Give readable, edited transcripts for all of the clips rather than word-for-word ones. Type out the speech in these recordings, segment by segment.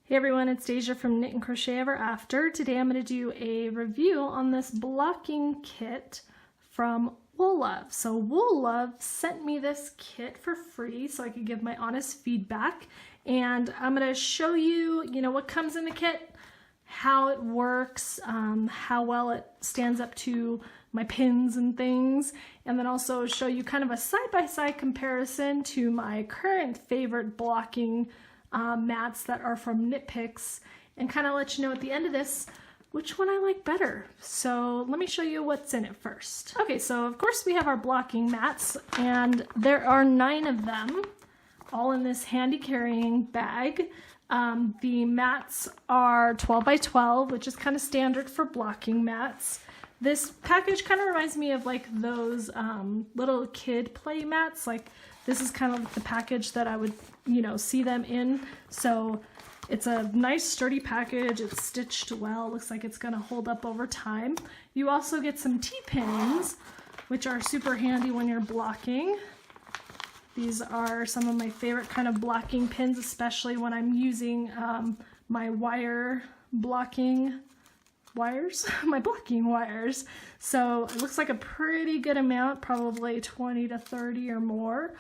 Hey everyone, it's Deja from Knit and Crochet Ever After. Today I'm going to do a review on this blocking kit from Woolove. So Woolove sent me this kit for free so I could give my honest feedback, and I'm going to show you, what comes in the kit, how it works, how well it stands up to my pins and things, and then also show you kind of a side-by-side comparison to my current favorite blocking mats that are from Knit Picks, and kind of let you know at the end of this which one I like better. So let me show you what's in it first. Okay, so of course we have our blocking mats, and there are 9 of them, all in this handy carrying bag. The mats are 12 by 12, which is kind of standard for blocking mats. This package kind of reminds me of like those little kid play mats. Like this is kind of the package that I would, see them in. So it's a nice sturdy package. It's stitched well. It looks like it's going to hold up over time. You also get some T-pins, which are super handy when you're blocking. These are some of my favorite kind of blocking pins, especially when I'm using my wire blocking wires, my blocking wires. So it looks like a pretty good amount, probably 20 to 30 or more.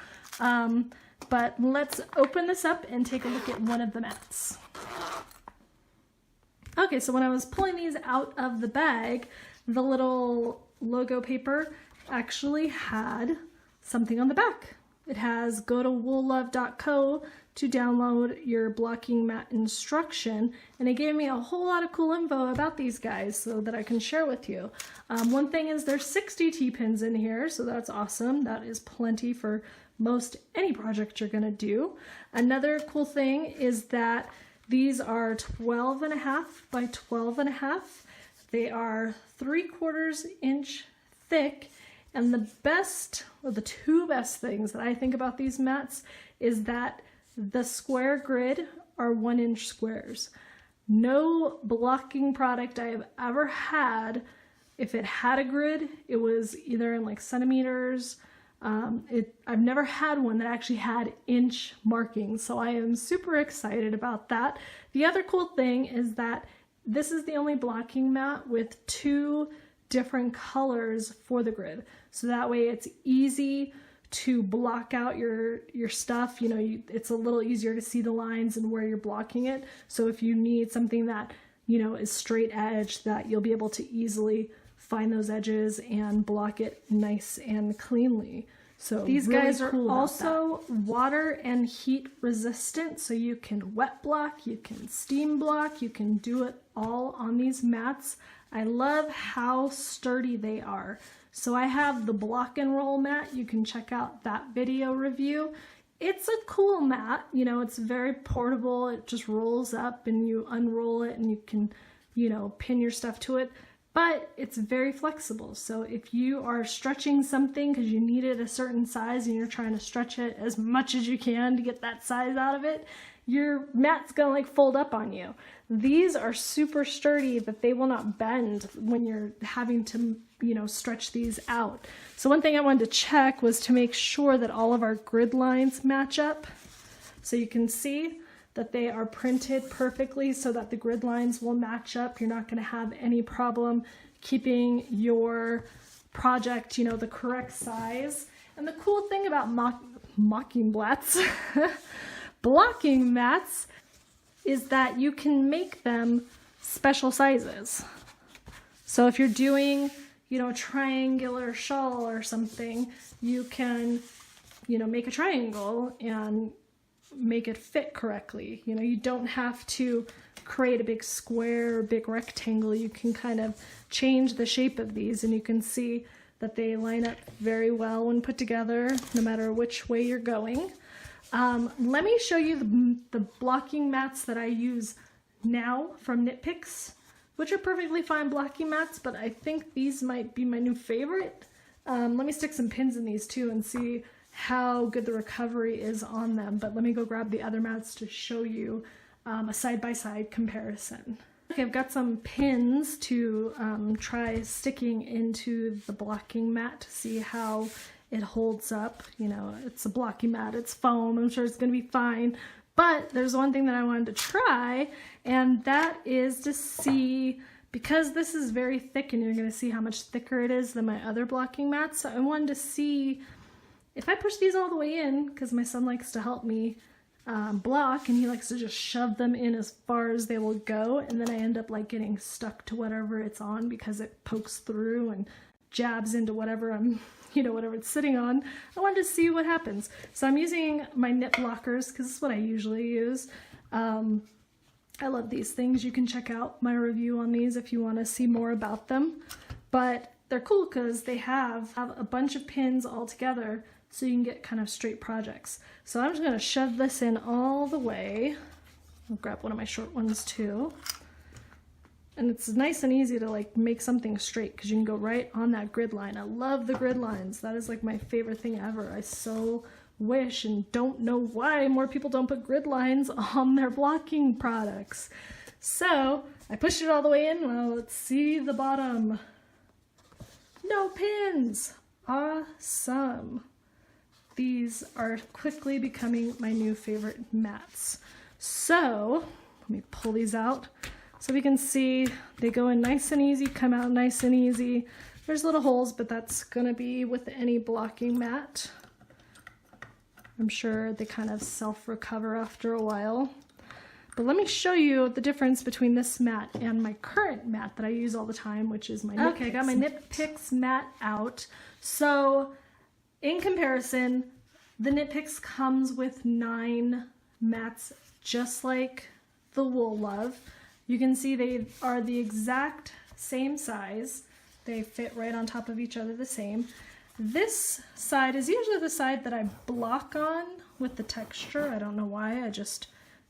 But let's open this up and take a look at one of the mats. Okay, so when I was pulling these out of the bag, the little logo paper actually had something on the back. It has go to woolove.co to download your blocking mat instruction, and it gave me a whole lot of cool info about these guys so that I can share with you. One thing is there's 60 T-pins in here, so that's awesome. That is plenty for most any project you're gonna do. Another cool thing is that these are 12.5 by 12.5. They are 3/4 inch thick. And the best, or the 2 best things that I think about these mats is that the square grid are 1-inch squares. No blocking product I have ever had, if it had a grid, it was either in like centimeters. I've never had one that actually had inch markings, so I am super excited about that. The other cool thing is that this is the only blocking mat with 2 different colors for the grid, so that way it's easy to block out your stuff. It's a little easier to see the lines and where you're blocking it, so if you need something that is straight edge, that you'll be able to easily find those edges and block it nice and cleanly. So these really guys are also water and heat resistant, so you can wet block, you can steam block, you can do it all on these mats. I love how sturdy they are. So I have the block and roll mat. You can check out that video review. It's a cool mat, it's very portable. It just rolls up and you unroll it and you can, pin your stuff to it. But it's very flexible. So if you are stretching something because you need it a certain size and you're trying to stretch it as much as you can to get that size out of it, your mat's gonna fold up on you. These are super sturdy, that they will not bend when you're having to, stretch these out. So one thing I wanted to check was to make sure that all of our grid lines match up. So you can see that they are printed perfectly so that the grid lines will match up. You're not gonna have any problem keeping your project, the correct size. And the cool thing about blocking mats is that you can make them special sizes. So if you're doing, a triangular shawl or something, you can, make a triangle and make it fit correctly. You don't have to create a big square or big rectangle. You can kind of change the shape of these, and you can see that they line up very well when put together, no matter which way you're going. Let me show you the blocking mats that I use now from Knit Picks, which are perfectly fine blocking mats, but I think these might be my new favorite. Let me stick some pins in these too and see how good the recovery is on them. But let me go grab the other mats to show you a side-by-side comparison. Okay, I've got some pins to try sticking into the blocking mat to see how it holds up. It's a blocking mat, it's foam, I'm sure it's gonna be fine, But there's one thing that I wanted to try, and that is to see, because this is very thick and you're going to see how much thicker it is than my other blocking mats, so I wanted to see if I push these all the way in, because my son likes to help me block, and he likes to just shove them in as far as they will go, and then I end up like getting stuck to whatever it's on because it pokes through and jabs into whatever I'm, whatever it's sitting on. I wanted to see what happens. So I'm using my knit blockers because this is what I usually use. I love these things. You can check out my review on these if you want to see more about them. But they're cool because they have a bunch of pins all together so you can get kind of straight projects. So I'm just going to shove this in all the way. I'll grab one of my short ones too. And it's nice and easy to like make something straight because you can go right on that grid line. I love the grid lines. That is like my favorite thing ever. I so wish and don't know why more people don't put grid lines on their blocking products. So I pushed it all the way in. Well, let's see the bottom. No pins. Awesome. These are quickly becoming my new favorite mats. So let me pull these out. So we can see they go in nice and easy, come out nice and easy. There's little holes, but that's gonna be with any blocking mat. I'm sure they kind of self-recover after a while. But let me show you the difference between this mat and my current mat that I use all the time, which is my Knit Picks. Okay, I got my Knit Picks mat out. So in comparison, the Knit Picks comes with 9 mats just like the Woolove. You can see they are the exact same size. They fit right on top of each other the same. This side is usually the side that I block on with the texture. I don't know why, I just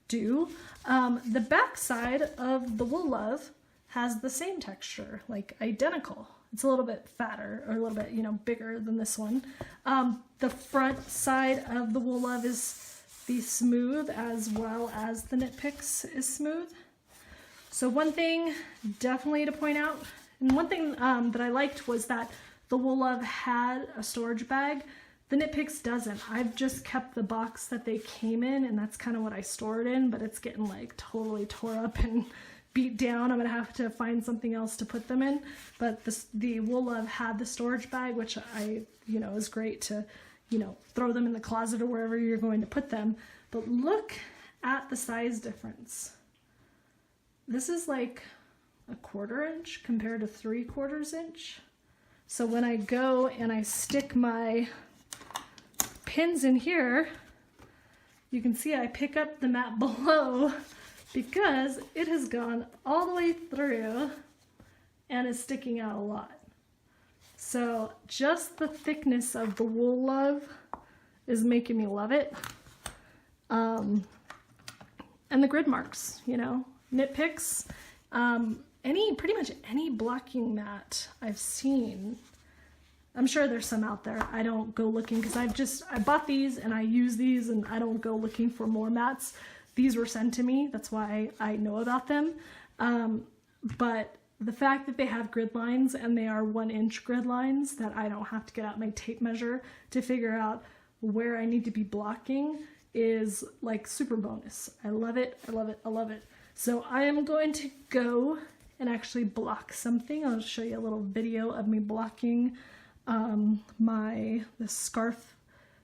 do. The back side of the Woolove has the same texture, like identical. It's a little bit fatter, or a little bit, bigger than this one. The front side of the Woolove is the smooth as well as the Knit Picks is smooth. So one thing definitely to point out, and one thing that I liked was that the Woolove had a storage bag. The Knit Picks doesn't. I've just kept the box that they came in, and that's kind of what I store it in, but it's getting like totally tore up and beat down. I'm gonna have to find something else to put them in. But the Woolove had the storage bag, which is great to, throw them in the closet or wherever you're going to put them. But look at the size difference. This is like a 1/4 inch compared to 3/4 inch. So when I go and I stick my pins in here, you can see I pick up the mat below because it has gone all the way through and is sticking out a lot. So just the thickness of the Woolove is making me love it. And the grid marks, Knit Picks, pretty much any blocking mat I've seen. I'm sure there's some out there. I don't go looking because I bought these and I use these and I don't go looking for more mats. These were sent to me. That's why I know about them. But the fact that they have grid lines and they are 1-inch grid lines that I don't have to get out my tape measure to figure out where I need to be blocking is like super bonus. I love it. I love it. I love it. So I am going to go and actually block something. I'll show you a little video of me blocking the scarf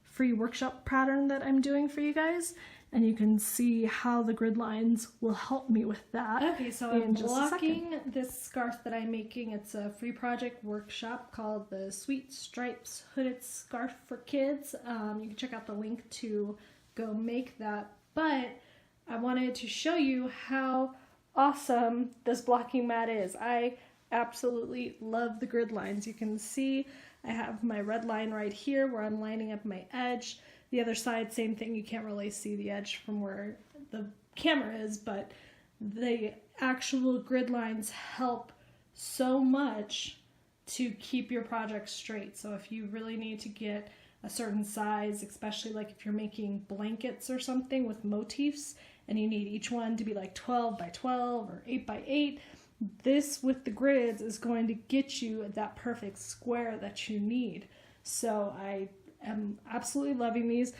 free workshop pattern that I'm doing for you guys, and you can see how the grid lines will help me with that. Okay, so I'm blocking this scarf that I'm making. It's a free project workshop called the Sweet Stripes Hooded Scarf for Kids. You can check out the link to go make that, but I wanted to show you how awesome this blocking mat is. I absolutely love the grid lines. You can see I have my red line right here where I'm lining up my edge. The other side, same thing. You can't really see the edge from where the camera is, but the actual grid lines help so much to keep your project straight. So if you really need to get a certain size, especially like if you're making blankets or something with motifs and you need each one to be like 12 by 12 or 8 by 8, this with the grids is going to get you that perfect square that you need. So I am absolutely loving these.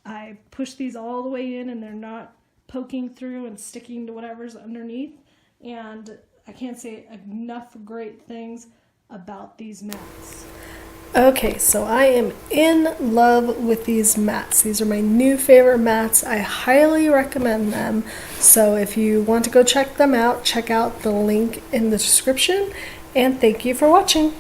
I push these all the way in and they're not poking through and sticking to whatever's underneath. And I can't say enough great things about these mats. Okay, so I am in love with these mats. These are my new favorite mats. I highly recommend them. So if you want to go check them out, check out the link in the description. And thank you for watching.